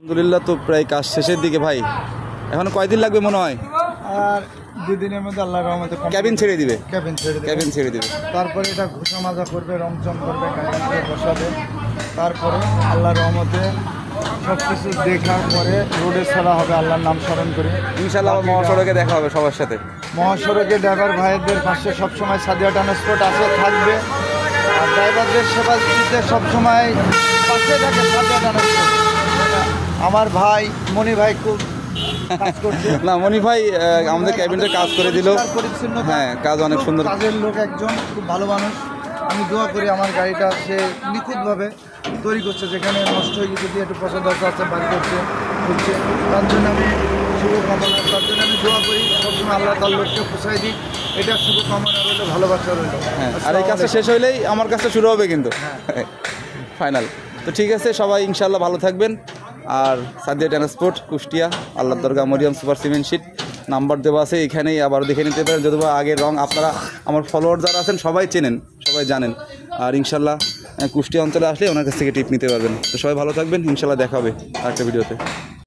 আলহামদুলিল্লাহ, তো প্রায় কাজ শেষের দিকে ভাই। এখন কয়দিন লাগবে মনে হয়? আর 2 দিনের মধ্যে আল্লাহর রহমতে ক্যাবিন ছেড়ে দিবে। ক্যাবিন ছেড়ে দিবে। তারপরে এটা ঘুষা মাজা করবে, রংচং করবে, গাড়ি বসাবে। তারপরে আল্লাহর রহমতে সব কিছু দেখার পরে রোডে ছাড়া হবে আল্লাহর নাম স্মরণ করে। ইনশাআল্লাহ মহাসড়কে দেখা হবে সবার সাথে। মহাসড়কে ড্রাইভার ভাইদের পাশে সবসময় সাদিয়া ট্রান্সপোর্ট আছে, থাকবে। আর ড্রাইভারদের সেবা দিতে সবসময় পাশে থাকে সাদিয়া ট্রান্সপোর্ট। আমার ভাই মনি ভাই খুব কাজ করছে। না, মনি ভাই আমাদের ক্যাবিনটা কাজ করে দিল। হ্যাঁ, কাজ অনেক সুন্দর। কাজের লোক একজন, খুব ভালো মানুষ। আমি দোয়া করি আমার গাড়িটা সে নিখুঁতভাবে তৈরি করছে, যেখানে নষ্ট হয়ে গেছে দিয়ে একটু পছন্দ আছে বাড়ি করছে। তার জন্য আমি শুভকামনা, তার জন্য আমি দোয়া করি সবসময় আল্লাহ তার লোককে পোষাই দিই। এটা শুভকামনা রইল, ভালোবাসা রইল। হ্যাঁ, আর এই কাজটা শেষ হইলেই আমার কাজটা শুরু হবে কিন্তু ফাইনাল। তো ঠিক আছে, সবাই ইনশাআল্লাহ ভালো থাকবেন। আর সাদিয়া ট্রান্সপোর্ট কুষ্টিয়া, আল্লাহ দরগা Mariam super cement sheet, number দেওয়া আছে এখানেই, আবার দেখে নিতে পারেন। যদিও আগের রং আপনারা আমার ফলোয়ার যারা আছেন সবাই চেনেন, সবাই জানেন। আর ইনশাআল্লাহ কুষ্টিয়া অঞ্চলে আসলে ওনার কাছ থেকে টিপ নিতে পারবেন। তো সবাই ভালো থাকবেন, ইনশাআল্লাহ দেখা হবে আরেকটা ভিডিওতে।